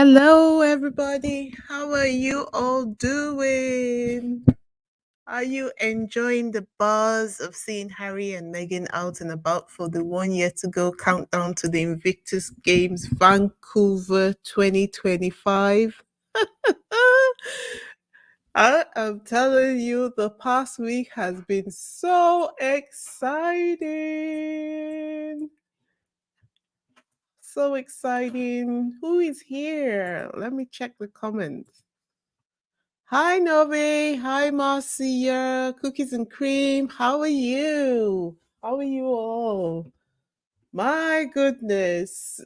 Hello, everybody. How are you all doing? Are you enjoying the buzz of seeing Harry and Meghan out and about for the 1 year to go countdown to the Invictus Games Vancouver 2025? I am telling you, the past week has been so exciting. So exciting. Who is here? Let me check the comments. Hi, Novi. Hi, Marcia. Cookies and cream. How are you? How are you all? My goodness.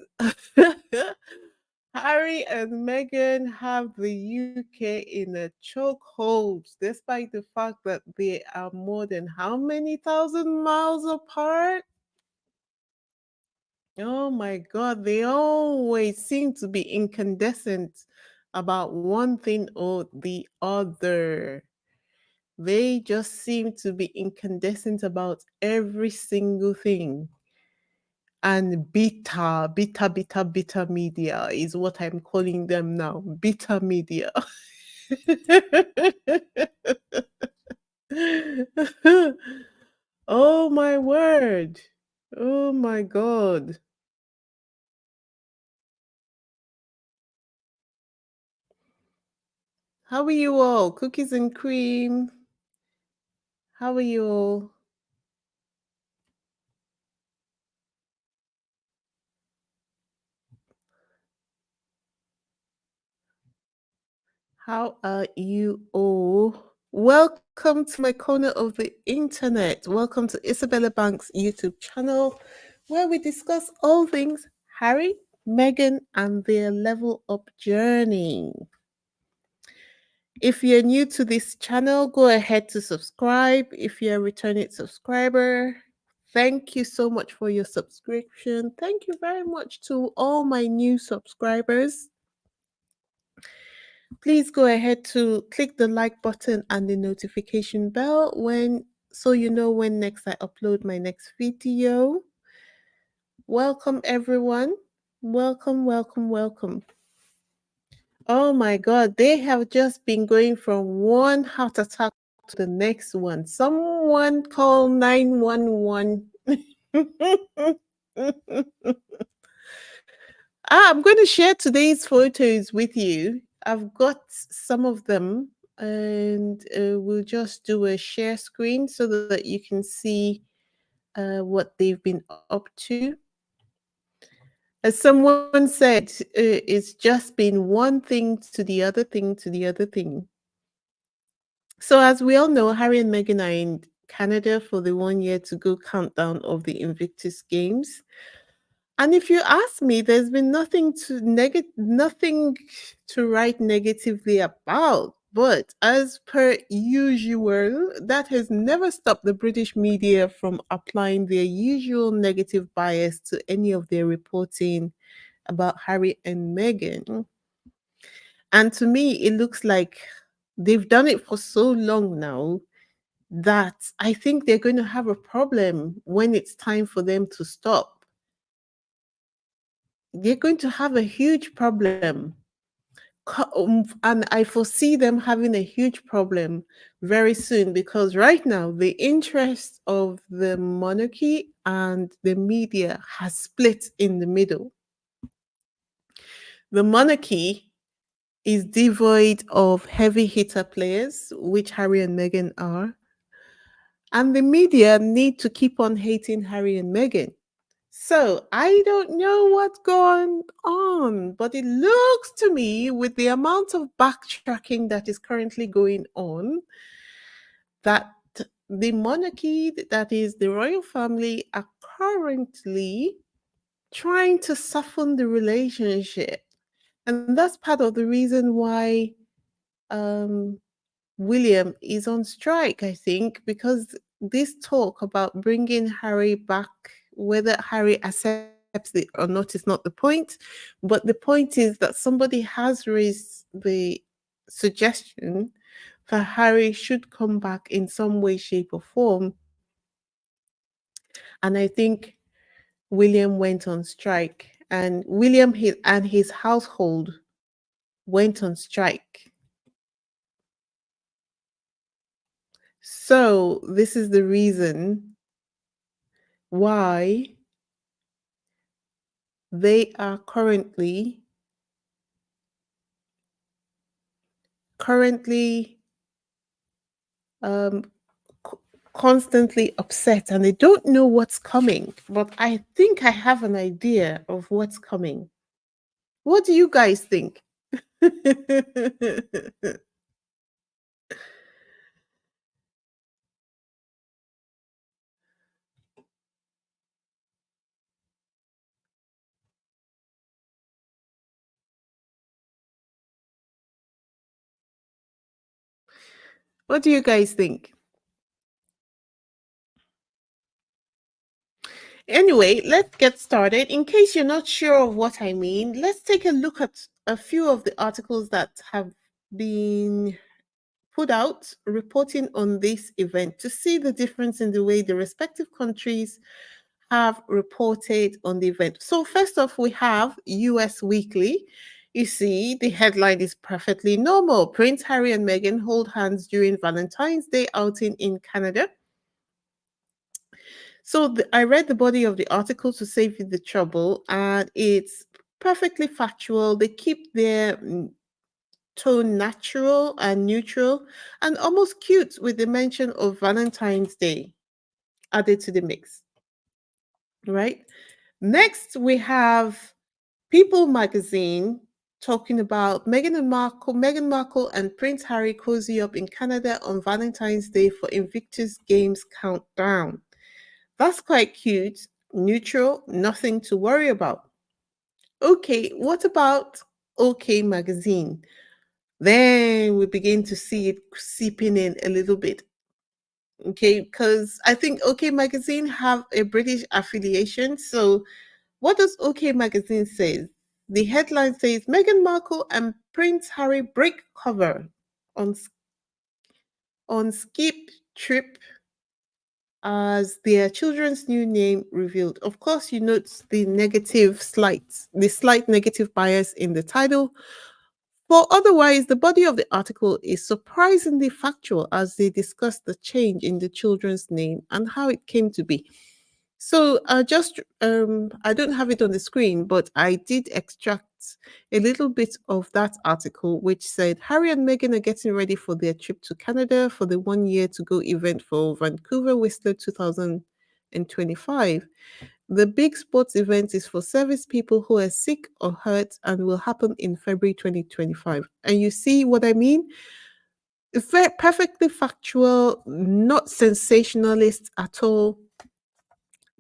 Harry and Meghan have the UK in a chokehold, despite the fact that they are more than how many thousand miles apart? Oh my God, they always seem to be incandescent about one thing or the other. They just seem to be incandescent about every single thing. And beta media is what I'm calling them now. Beta media. Oh my word. Oh my God. How are you all? Cookies and cream. How are you all? How are you all? Welcome to my corner of the internet. Welcome to Isabella Banks' YouTube channel, where we discuss all things Harry, Meghan, and their level up journey. If you're new to this channel, go ahead to subscribe. If you're a returning subscriber, thank you so much for your subscription. Thank you very much to all my new subscribers. Please go ahead to click the like button and the notification bell so you know when next I upload my next video. Welcome everyone. Welcome, welcome, welcome. Oh my God, they have just been going from one heart attack to the next one. Someone call 911. I'm going to share today's photos with you. I've got some of them, and we'll just do a share screen so that you can see what they've been up to. As someone said, it's just been one thing to the other thing to the other thing. So, as we all know, Harry and Meghan are in Canada for the 1 year to go countdown of the Invictus Games. And if you ask me, there's been nothing to write negatively about. But as per usual, that has never stopped the British media from applying their usual negative bias to any of their reporting about Harry and Meghan. And to me, it looks like they've done it for so long now that I think they're going to have a problem when it's time for them to stop. They're going to have a huge problem. And I foresee them having a huge problem very soon because right now the interest of the monarchy and the media has split in the middle. The monarchy is devoid of heavy hitter players, which Harry and Meghan are, and the media need to keep on hating Harry and Meghan. So I don't know what's going on, but it looks to me, with the amount of backtracking that is currently going on, that the monarchy, that is the royal family, are currently trying to soften the relationship. And that's part of the reason why um, William is on strike, I think, because this talk about bringing Harry back, whether Harry accepts it or not, is not the point. But the point is that somebody has raised the suggestion that Harry should come back in some way, shape, or form. And I think William went on strike, and and his household went on strike. So, this is the reason why they are currently um, c- constantly upset and they don't know what's coming. But I think I have an idea of what's coming. What do you guys think? What do you guys think? Anyway, let's get started. In case you're not sure of what I mean, let's take a look at a few of the articles that have been put out reporting on this event to see the difference in the way the respective countries have reported on the event. So, first off, we have US Weekly. You see, the headline is perfectly normal. Prince Harry and Meghan hold hands during Valentine's Day outing in Canada. So, I read the body of the article to save you the trouble, and it's perfectly factual. They keep their tone natural and neutral and almost cute with the mention of Valentine's Day added to the mix, right? Next, we have People magazine talking about Meghan Markle and Prince Harry cozy up in Canada on Valentine's Day for Invictus Games countdown. That's quite cute, neutral, nothing to worry about. Okay, what about OK magazine? Then we begin to see it seeping in a little bit. Okay, because I think OK magazine have a British affiliation, so what does OK Magazine say? The headline says Meghan Markle and Prince Harry break cover on skip trip as their children's new name revealed. Of course, you note the slight negative bias in the title. But otherwise, the body of the article is surprisingly factual as they discuss the change in the children's name and how it came to be. So I don't have it on the screen, but I did extract a little bit of that article, which said Harry and Meghan are getting ready for their trip to Canada for the 1 year to go event for Vancouver Whistler 2025. The big sports event is for service people who are sick or hurt and will happen in February 2025. And you see what I mean? It's perfectly factual, not sensationalist at all,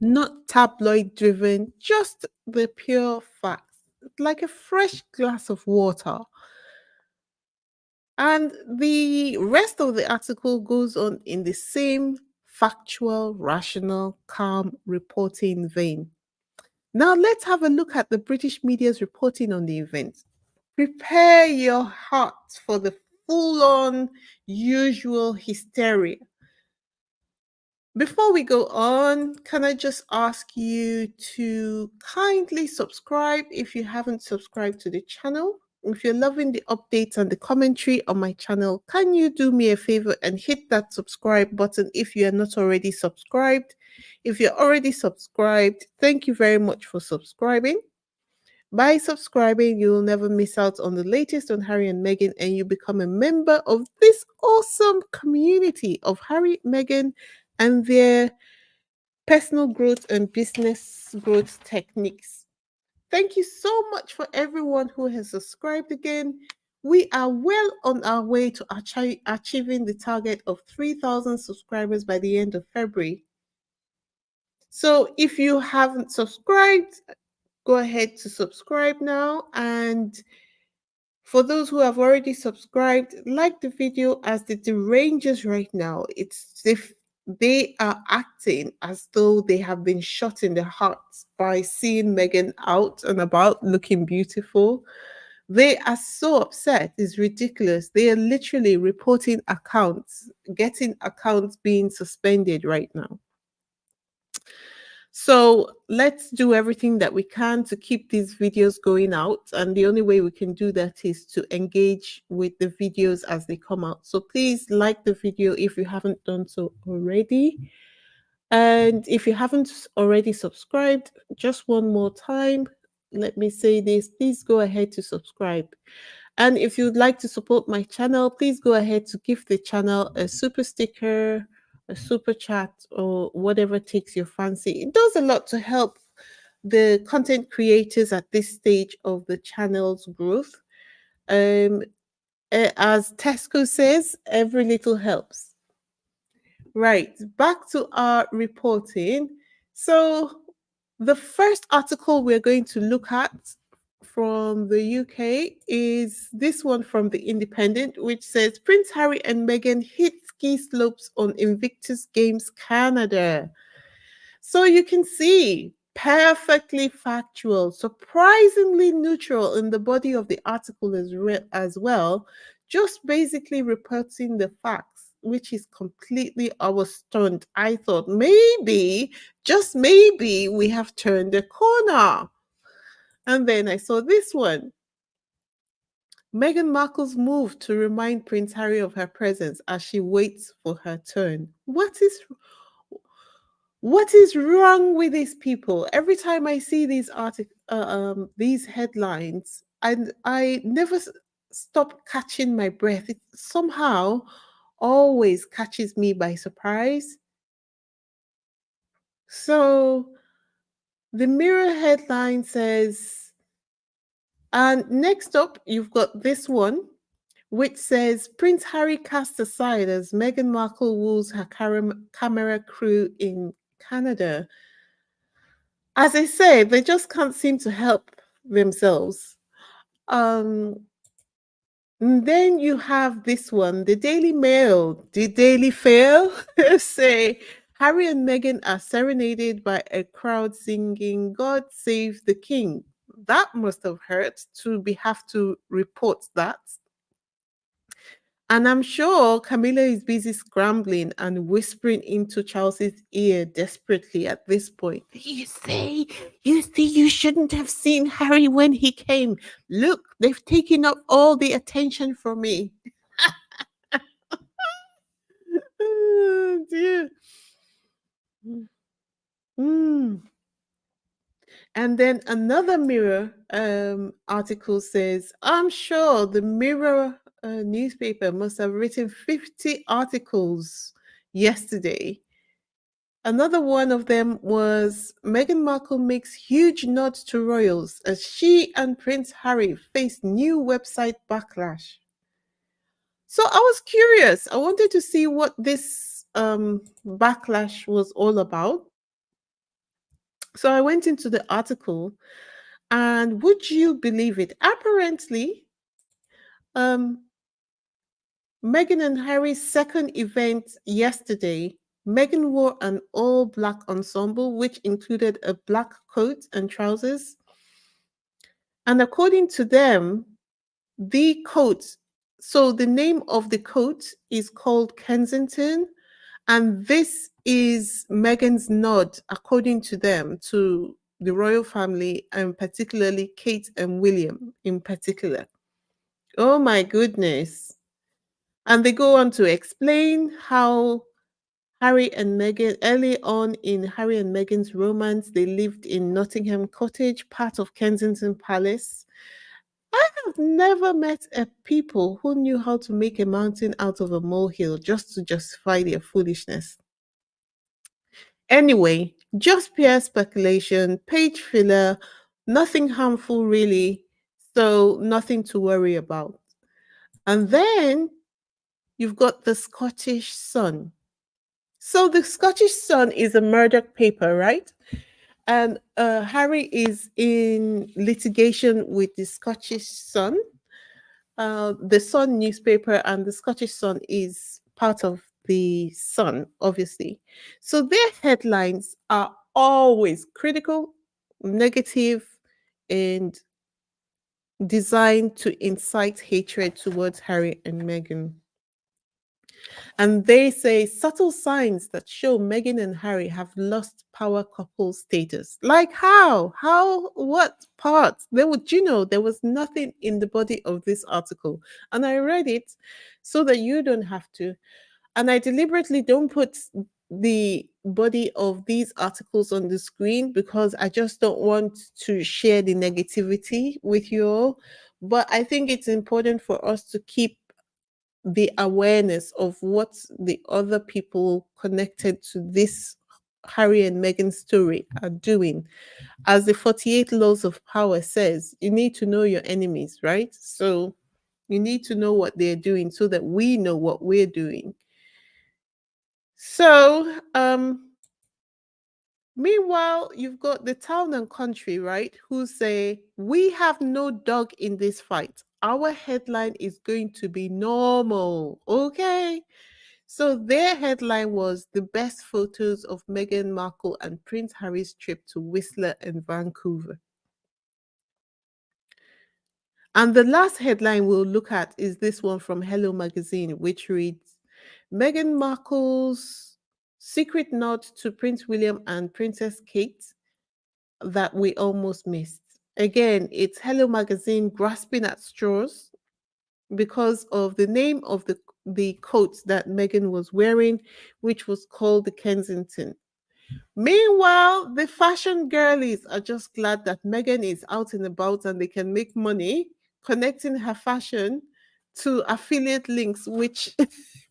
not tabloid driven, just the pure facts, like a fresh glass of water. And the rest of the article goes on in the same factual, rational, calm reporting vein. Now, let's have a look at the British media's reporting on the event. Prepare your heart for the full on usual hysteria. Before we go on, can I just ask you to kindly subscribe if you haven't subscribed to the channel? If you're loving the updates and the commentary on my channel, can you do me a favor and hit that subscribe button if you are not already subscribed? If you're already subscribed, thank you very much for subscribing. By subscribing, you will never miss out on the latest on Harry and Meghan, and you become a member of this awesome community of Harry, Meghan, and their personal growth and business growth techniques. Thank you so much for everyone who has subscribed again. We are well on our way to achieving the target of 3,000 subscribers by the end of February. So if you haven't subscribed, go ahead to subscribe now. And for those who have already subscribed, like the video as the Rangers right now. It's if they are acting as though they have been shot in the hearts by seeing Meghan out and about looking beautiful. They are so upset. It's ridiculous. They are literally reporting accounts, getting accounts being suspended right now. So let's do everything that we can to keep these videos going out. And the only way we can do that is to engage with the videos as they come out. So please like the video if you haven't done so already. And if you haven't already subscribed, just one more time, let me say this, please go ahead to subscribe. And if you'd like to support my channel, please go ahead to give the channel a super sticker, a super chat, or whatever takes your fancy. It does a lot to help the content creators at this stage of the channel's growth. Um, as Tesco says, every little helps. Right, back to our reporting. So, the first article we're going to look at from the UK is this one from The Independent, which says Prince Harry and Meghan hit ski slopes on Invictus Games Canada. So you can see perfectly factual, surprisingly neutral in the body of the article as well, just basically reporting the facts, which is completely our stunned. I thought maybe, just maybe, we have turned a corner. And then I saw this one. Meghan Markle's move to remind Prince Harry of her presence as she waits for her turn. What is wrong with these people? Every time I see these headlines, and I never stop catching my breath. It somehow always catches me by surprise. So the Mirror headline says, and next up, you've got this one, which says Prince Harry cast aside as Meghan Markle woos her camera crew in Canada. As I say, they just can't seem to help themselves. Um, and then you have this one, the Daily Mail. Did Daily fail? Say Harry and Meghan are serenaded by a crowd singing "God Save the King." That must have hurt to have to report that. And I'm sure Camilla is busy scrambling and whispering into Charles's ear desperately at this point. You see, you shouldn't have seen Harry when he came. Look, they've taken up all the attention from me. Oh, dear. Mm. And then another Mirror article says, I'm sure the Mirror newspaper must have written 50 articles yesterday. Another one of them was Meghan Markle makes huge nods to royals as she and Prince Harry face new website backlash. So I was curious. I wanted to see what this backlash was all about. So I went into the article, and would you believe it? Apparently, um, Meghan and Harry's second event yesterday, Meghan wore an all black ensemble, which included a black coat and trousers. And according to them, the coat, so the name of the coat is called Kensington. And this is Meghan's nod, according to them, to the royal family, and particularly Kate and William in particular. Oh my goodness. And they go on to explain how Harry and Meghan, early on in Harry and Meghan's romance, they lived in Nottingham Cottage, part of Kensington Palace. I have never met a people who knew how to make a mountain out of a molehill just to justify their foolishness. Anyway, just pure speculation, page filler, nothing harmful really, so nothing to worry about. And then you've got the Scottish Sun. So the Scottish Sun is a Murdoch paper, right? And Harry is in litigation with the Scottish Sun. The Sun newspaper and the Scottish Sun is part of the Sun, obviously. So their headlines are always critical, negative, and designed to incite hatred towards Harry and Meghan. And they say subtle signs that show Meghan and Harry have lost power couple status. Like how? How? What part? There would, there was nothing in the body of this article. And I read it so that you don't have to. And I deliberately don't put the body of these articles on the screen because I just don't want to share the negativity with you all. But I think it's important for us to keep the awareness of what the other people connected to this Harry and Meghan story are doing. As the 48 laws of power says, you need to know your enemies, right? So you need to know what they're doing so that we know what we're doing. So, meanwhile, you've got the town and country, right? Who say, we have no dog in this fight. Our headline is going to be normal. Okay. So their headline was the best photos of Meghan Markle and Prince Harry's trip to Whistler and Vancouver. And the last headline we'll look at is this one from Hello Magazine, which reads Meghan Markle's secret nod to Prince William and Princess Kate that we almost missed. Again, it's Hello Magazine grasping at straws because of the name of the coat that Meghan was wearing, which was called the Kensington. Meanwhile, the fashion girlies are just glad that Meghan is out and about and they can make money connecting her fashion to affiliate links, which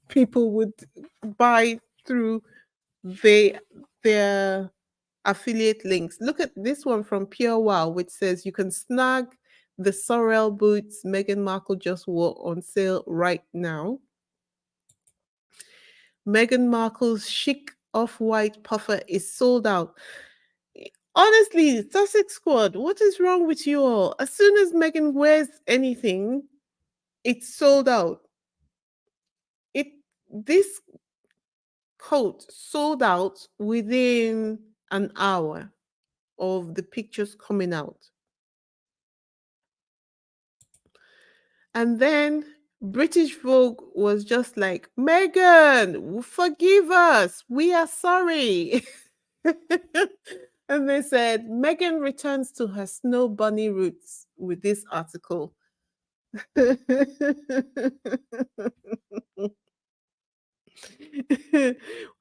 people would buy through they, their affiliate links. Look at this one from Pure Wow, which says you can snag the Sorel boots Meghan Markle just wore on sale right now. Meghan Markle's chic off-white puffer is sold out. Honestly, Sussex Squad, what is wrong with you all? As soon as Meghan wears anything, it's sold out. This coat sold out within an hour of the pictures coming out. And then British Vogue was just like, Meghan, forgive us. We are sorry. And they said, Meghan returns to her snow bunny roots with this article.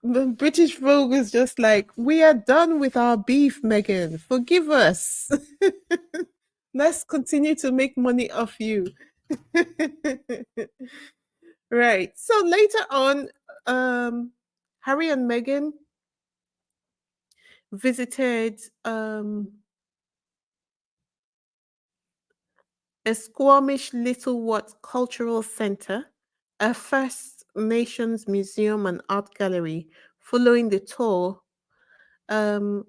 The British Vogue is just like, we are done with our beef, Meghan. Forgive us. Let's continue to make money off you. Right. So later on, Harry and Meghan visited a Squamish Littlewhat Cultural Center, a First Nations museum and art gallery. Following the tour, um,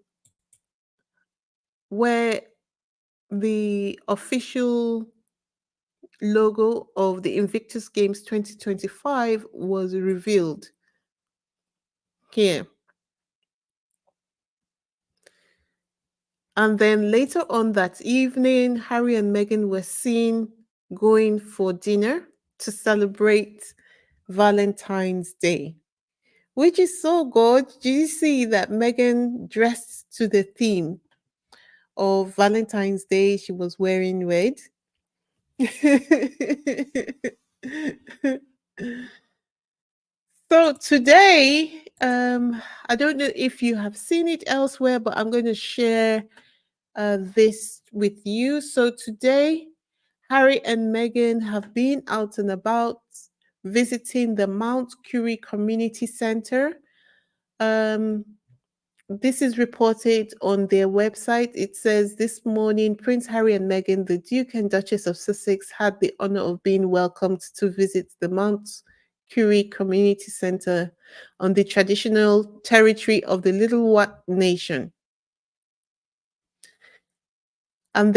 where the official logo of the Invictus Games 2025 was revealed here. And then later on that evening, Harry and Meghan were seen going for dinner to celebrate Valentine's Day, which is so good. Did you see that Meghan dressed to the theme of Valentine's Day? She was wearing red. So today, I don't know if you have seen it elsewhere, but I'm going to share this with you. So today, Harry and Meghan have been out and about visiting the Mount Curie Community Center. This is reported on their website. It says this morning, Prince Harry and Meghan, the Duke and Duchess of Sussex, had the honor of being welcomed to visit the Mount Curie Community Center on the traditional territory of the Littlewhat Nation. And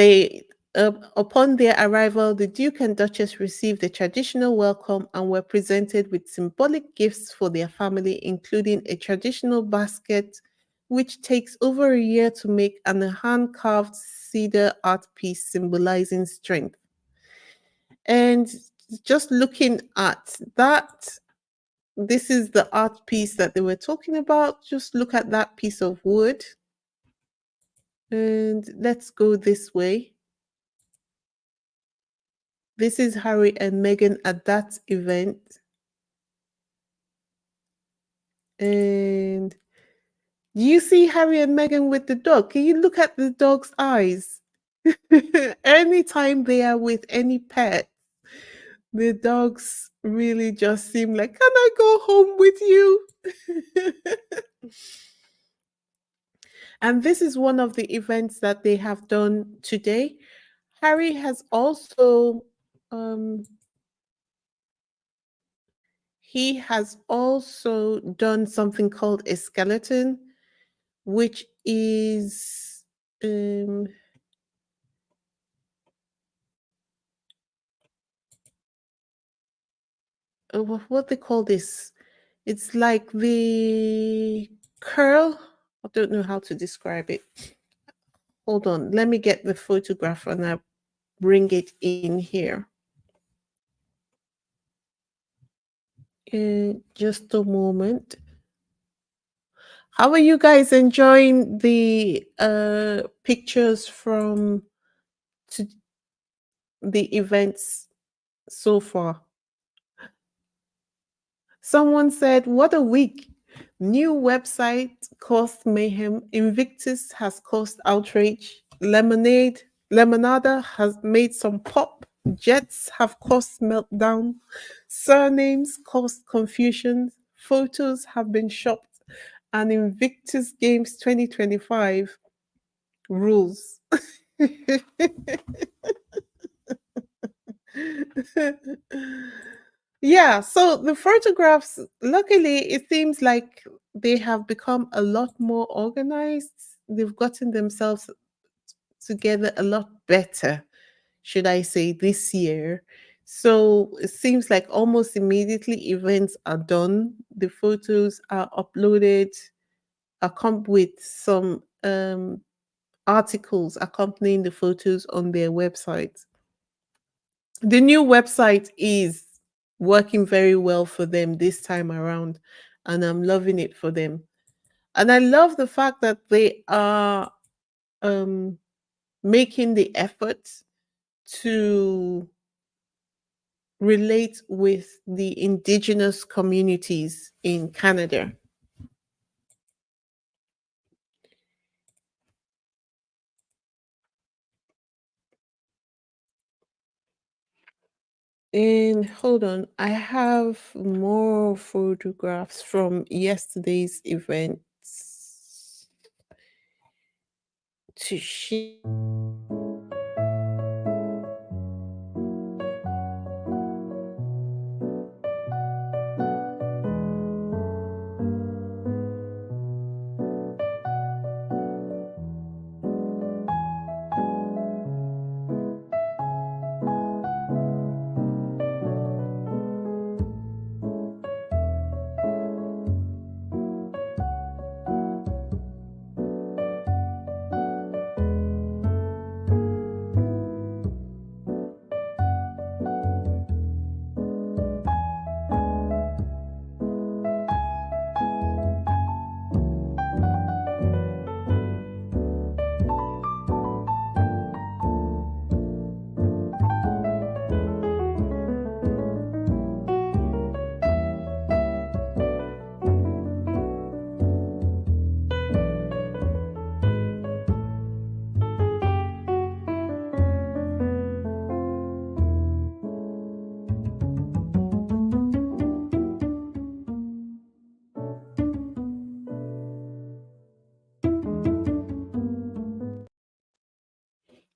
upon their arrival, the Duke and Duchess received a traditional welcome and were presented with symbolic gifts for their family, including a traditional basket, which takes over a year to make, and a hand-carved cedar art piece symbolizing strength. And just looking at that This is the art piece that they were talking about. Just look at that piece of wood. And let's go this way. This is Harry and Meghan at that event. And you see Harry and Meghan with the dog. Can you look at the dog's eyes? Anytime they are with any pet, the dogs really just seem like, can I go home with you? And this is one of the events that they have done today. Harry has also um, he has also done something called a skeleton, which is um, what they call this. It's like the curl. I don't know how to describe it. Hold on, let me get the photograph and I bring it in here. Just a moment. How are you guys enjoying the pictures from to the events so far? Someone said, "What a week! New website caused mayhem. Invictus has caused outrage. Lemonada has made some pop. Jets have caused meltdown. Surnames caused confusion. Photos have been shopped. And Invictus Games 2025 rules." Yeah, so the photographs, luckily, it seems like they have become a lot more organized. They've gotten themselves together a lot better, should I say, this year. So it seems like almost immediately events are done, the photos are uploaded, with some articles accompanying the photos on their website. The new website is working very well for them this time around, and I'm loving it for them. And I love the fact that they are um, making the effort to relate with the indigenous communities in Canada. And hold on, I have more photographs from yesterday's events to share.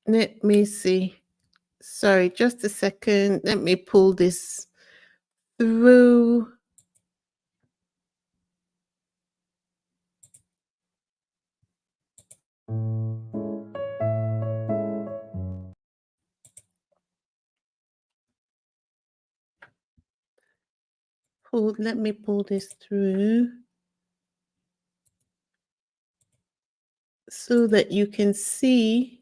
Let me see. Sorry, just a second. Let me pull this through. Let me pull this through so that you can see.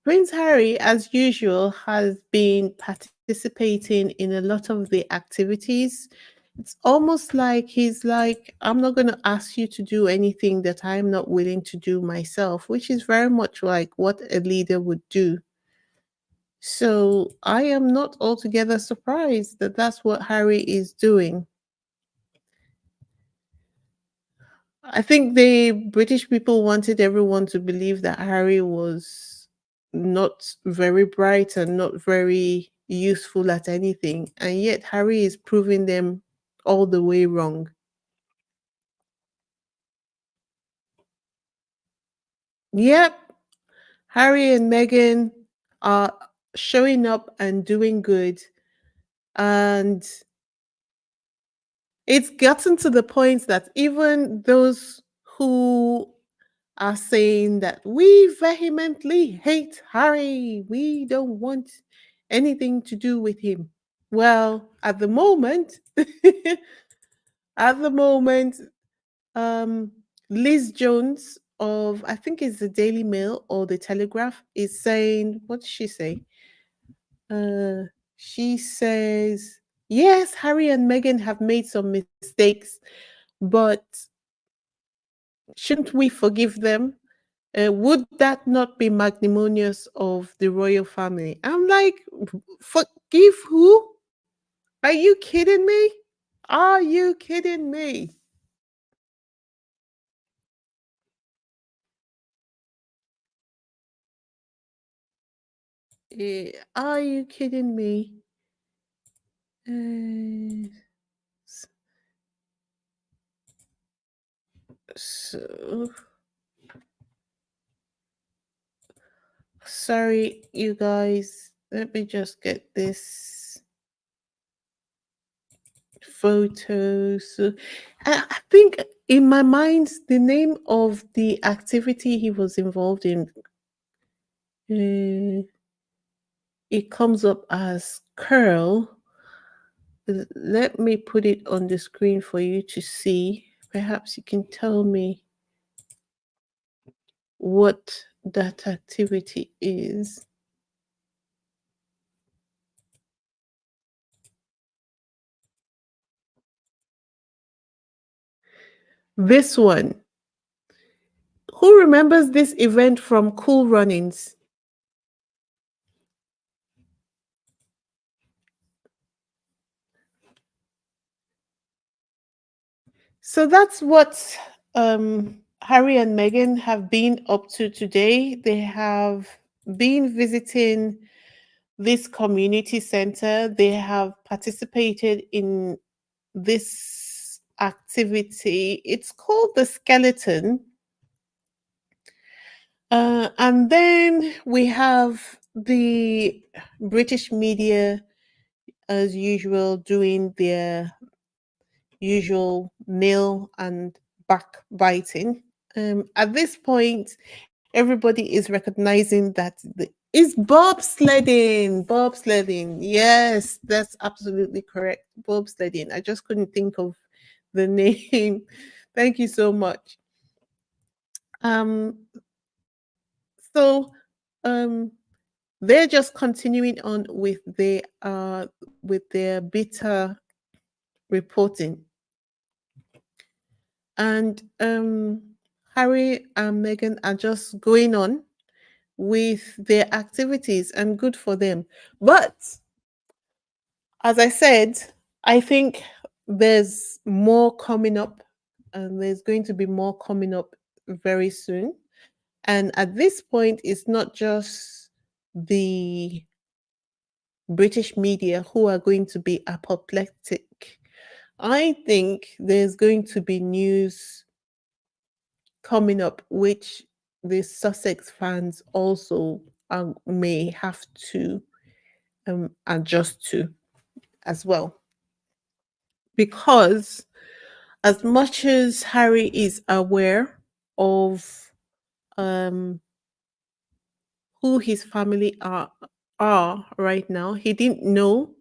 Prince Harry, as usual, has been participating in a lot of the activities. It's almost like he's like, I'm not going to ask you to do anything that I'm not willing to do myself, which is very much like what a leader would do. So I am not altogether surprised that that's what Harry is doing. I think the British people wanted everyone to believe that Harry was not very bright and not very useful at anything. And yet Harry is proving them all the way wrong. Yep, Harry and Meghan are showing up and doing good. And it's gotten to the point that even those who are saying that we vehemently hate Harry, we don't want anything to do with him. Well, at the moment, at the moment, um, Liz Jones of I think it's the Daily Mail or the Telegraph is saying, what did she say? Uh, she says, yes, Harry and Meghan have made some mistakes, but shouldn't we forgive them? Would that not be magnanimous of the royal family? I'm like, forgive who? Are you kidding me? Are you kidding me? Are you kidding me? Uh, so sorry, you guys. Let me just get this photo. So I think in my mind, the name of the activity he was involved in, uh, it comes up as curl. Let me put it on the screen for you to see. Perhaps you can tell me what that activity is. This one. Who remembers this event from Cool Runnings? So that's what Harry and Meghan have been up to today. They have been visiting this community center. They have participated in this activity. It's called the skeleton. And then we have the British media, as usual, doing their usual nail and backbiting. At this point, everybody is recognizing that it's bobsledding. Bobsledding. Yes, that's absolutely correct. Bobsledding. I just couldn't think of the name. Thank you so much. Um, so um they're just continuing on with their bitter reporting. And Harry and Meghan are just going on with their activities and good for them. But as I said, I think there's more coming up and there's going to be more coming up very soon. And at this point, it's not just the British media who are going to be apoplectic. I think there's going to be news coming up which the Sussex fans also may have to adjust to as well. Because as much as Harry is aware of um, who his family are right now, he didn't know.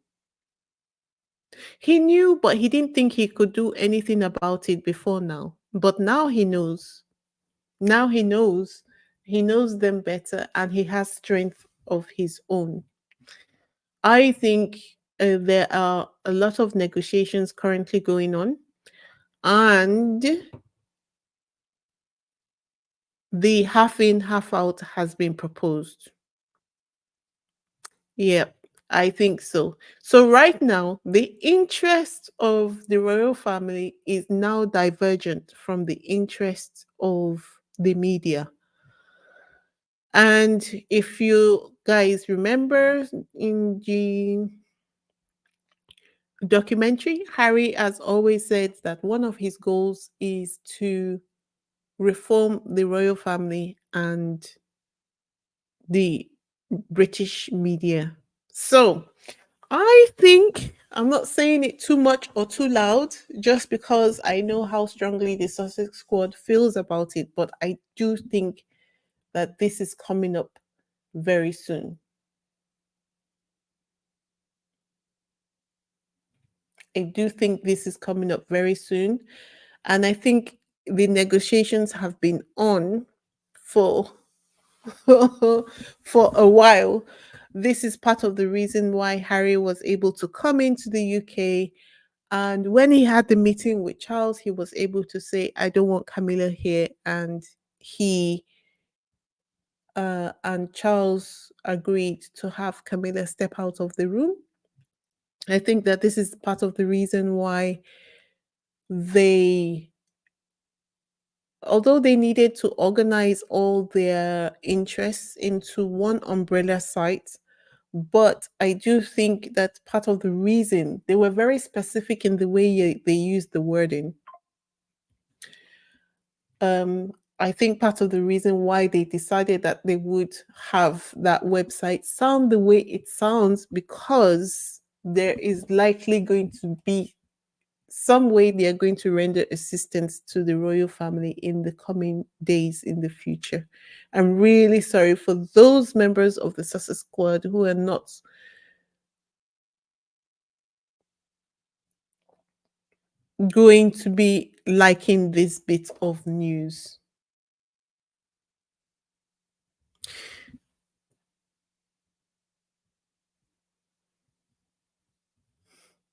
He knew, but he didn't think he could do anything about it before now. But now he knows. Now he knows. He knows them better and he has strength of his own. I think There are a lot of negotiations currently going on, and the half in, half out has been proposed. Yeah, I think so. So right now, the interest of the royal family is now divergent from the interest of the media. And if you guys remember in the documentary, Harry has always said that one of his goals is to reform the royal family and the British media. So I think I'm not saying it too much or too loud just because I know how strongly the Sussex squad feels about it, but I do think that this is coming up very soon. I do think this is coming up very soon. And I think the negotiations have been on for for a while. This is part of the reason why Harry was able to come into the UK. And when he had the meeting with Charles, he was able to say, I don't want Camilla here. And he and Charles agreed to have Camilla step out of the room. I think that this is part of the reason why they, although they needed to organize all their interests into one umbrella site, but I do think that part of the reason they were very specific in the way they used the wording. um, I think part of the reason why they decided that they would have that website sound the way it sounds, because there is likely going to be some way they are going to render assistance to the royal family in the coming days in the future. I'm really sorry for those members of the Sussex squad who are not going to be liking this bit of news.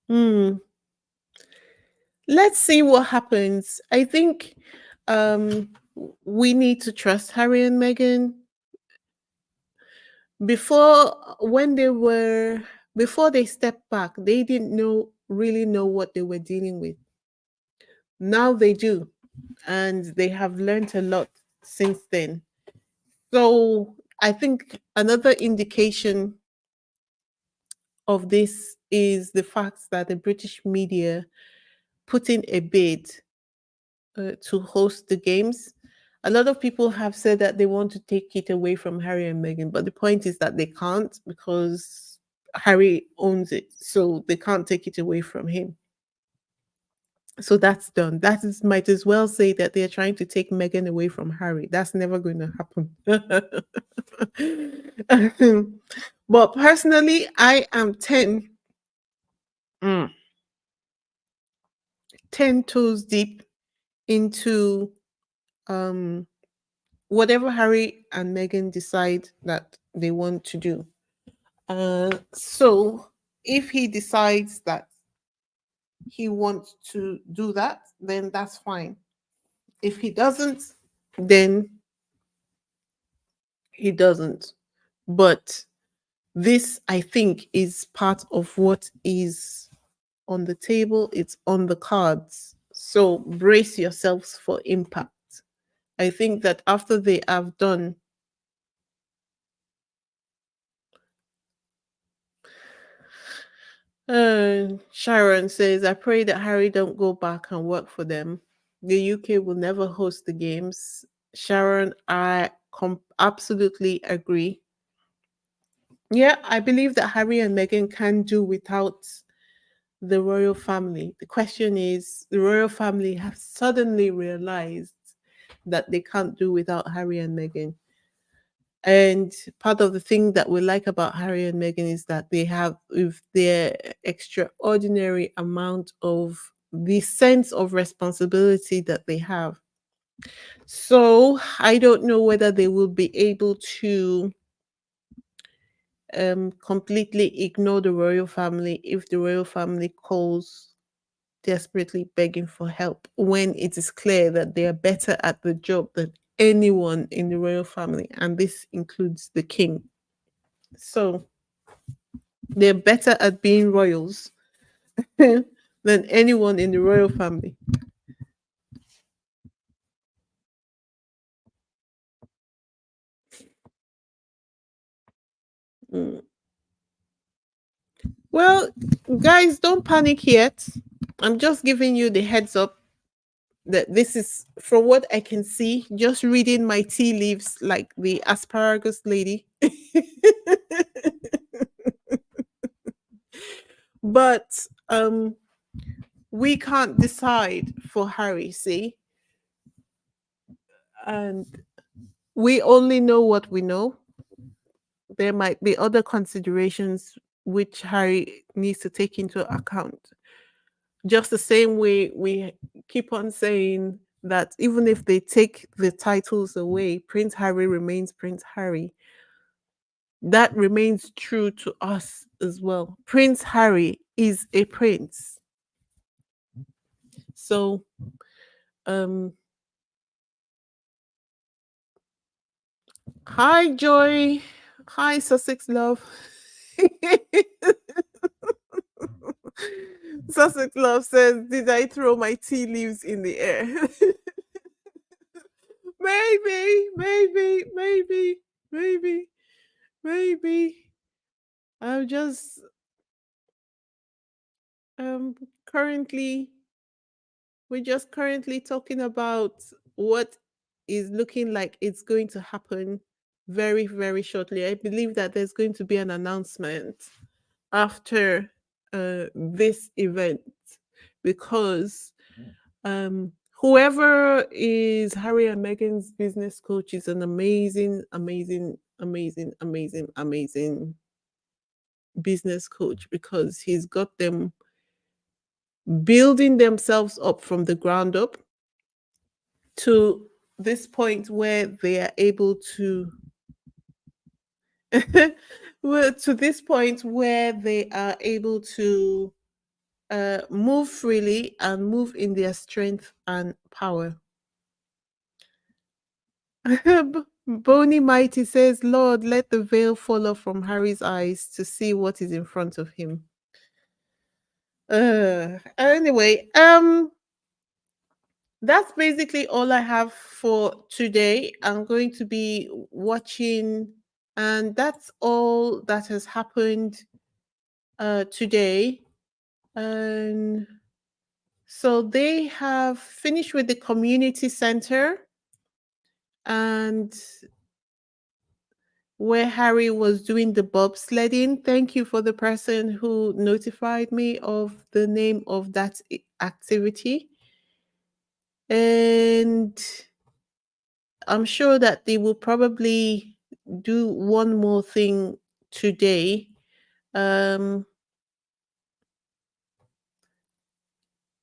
Hmm. Let's see what happens. I think we need to trust Harry and Meghan. When they were, before they stepped back, they didn't really know what they were dealing with. Now they do, and they have learned a lot since then. So I think another indication of this is the fact that the British media put in a bid to host the games. A lot of people have said that they want to take it away from Harry and Meghan, but the point is that they can't, because Harry owns it, so they can't take it away from him. So that's done. That is, might as well say that they're trying to take Meghan away from Harry. That's never going to happen. But personally, I am 10, 10 toes deep into um whatever Harry and Meghan decide that they want to do. So if he decides that he wants to do that, then that's fine. If he doesn't, then he doesn't. But this, I think, is part of what is on the table, it's on the cards. So brace yourselves for impact. I think that after they have done, Sharon says, I pray that Harry don't go back and work for them. The UK will never host the games. Sharon, I absolutely agree. Yeah, I believe that Harry and Meghan can do without the royal family. The question is, the royal family have suddenly realized that they can't do without Harry and Meghan. And part of the thing that we like about Harry and Meghan is that they have, with their extraordinary amount of the sense of responsibility that they have. So I don't know whether they will be able to completely ignore the royal family if the royal family calls desperately begging for help when it is clear that they are better at the job than anyone in the royal family, and this includes the king. So they're better at being royals than anyone in the royal family. Mm. Well, guys, don't panic yet. I'm just giving you the heads up that this is, from what I can see, just reading my tea leaves like the asparagus lady. But we can't decide for Harry, see? And we only know what we know. There might be other considerations which Harry needs to take into account. Just the same way we keep on saying that even if they take the titles away, Prince Harry remains Prince Harry. That remains true to us as well. Prince Harry is a prince. So, um, hi, Joy. Hi, Sussex Love. Sussex Love says, did I throw my tea leaves in the air? Maybe, maybe, maybe. I'm just um currently we're just currently talking about what is looking like it's going to happen very, very shortly. I believe that there's going to be an announcement after this event because whoever is Harry and Meghan's business coach is an amazing, amazing, amazing, amazing, amazing business coach because he's got them building themselves up from the ground up to this point where they are able to well, to this point where they are able to move freely and move in their strength and power. Boney Mighty says, Lord, let the veil fall off from Harry's eyes to see what is in front of him. Anyway, that's basically all I have for today. I'm going to be watching, and that's all that has happened today. And so they have finished with the community center and where Harry was doing the bobsledding. Thank you for the person who notified me of the name of that activity. And I'm sure that they will probably do one more thing today. Um,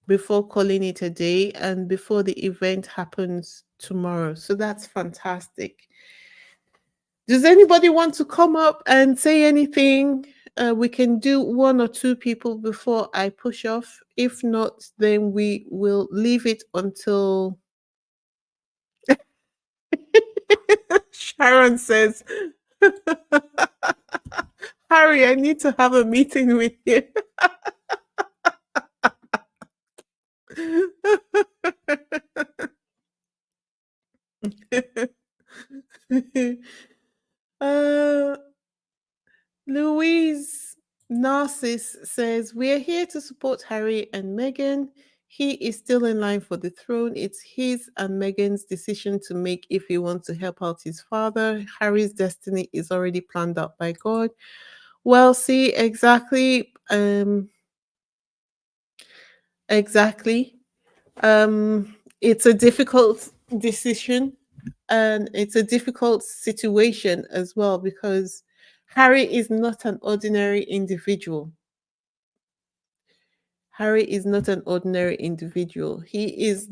Before calling it a day and before the event happens tomorrow. So that's fantastic. Does anybody want to come up and say anything? We can do one or two people before I push off. If not, then we will leave it until Sharon says, Harry, I need to have a meeting with you. uh, Louise Narcissus says, we're here to support Harry and Meghan. He is still in line for the throne. It's his and Meghan's decision to make if he wants to help out his father. Harry's destiny is already planned out by God. Well, see, exactly. Exactly. It's a difficult decision and it's a difficult situation as well because Harry is not an ordinary individual. Harry is not an ordinary individual. His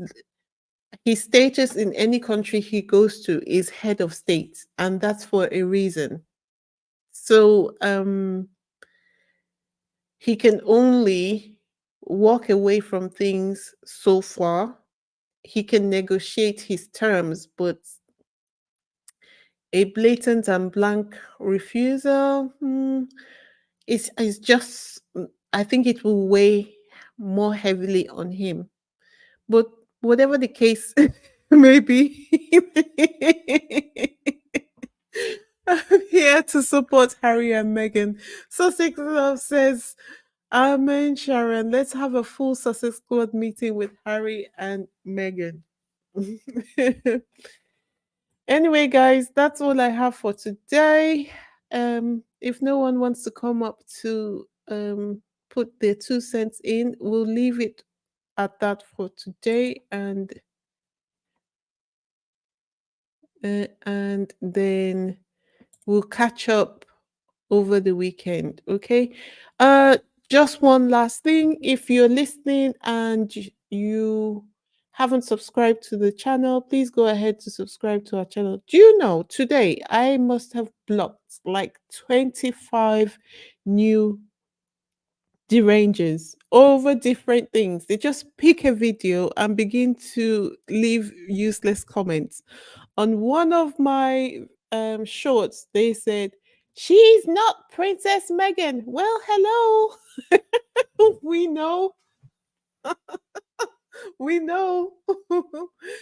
status in any country he goes to is head of state, and that's for a reason. So he can only walk away from things so far. He can negotiate his terms, but a blatant and blank refusal, is just, I think it will weigh more heavily on him. But whatever the case may be, I'm here to support Harry and Meghan. Sussex Love says, Amen, Sharon. Let's have a full Sussex Squad meeting with Harry and Meghan. Anyway, guys, that's all I have for today. If no one wants to come up to put their 2 cents in, we'll leave it at that for today, and then we'll catch up over the weekend. Okay. Uh, just one last thing. If you're listening and you haven't subscribed to the channel, please go ahead to subscribe to our channel. Do you know today I must have blocked like 25 new deranges over different things. They just pick a video and begin to leave useless comments. On one of my shorts, they said, "She's not Princess Meghan." Well, hello. We know. We know.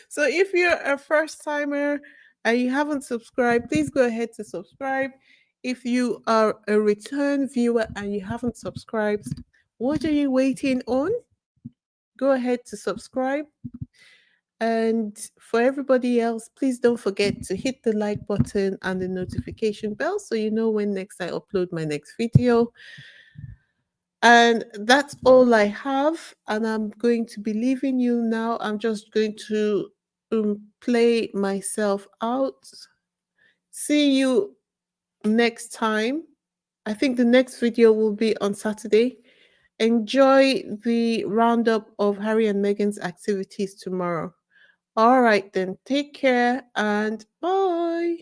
So if you're a first timer and you haven't subscribed, please go ahead to subscribe. If you are a return viewer and you haven't subscribed, what are you waiting on? Go ahead to subscribe. And for everybody else, please don't forget to hit the like button and the notification bell so you know when next I upload my next video. And that's all I have. And I'm going to be leaving you now. I'm just going to play myself out. See you next time. I think the next video will be on Saturday. Enjoy the roundup of Harry and Meghan's activities tomorrow. All right, then. Take care and bye.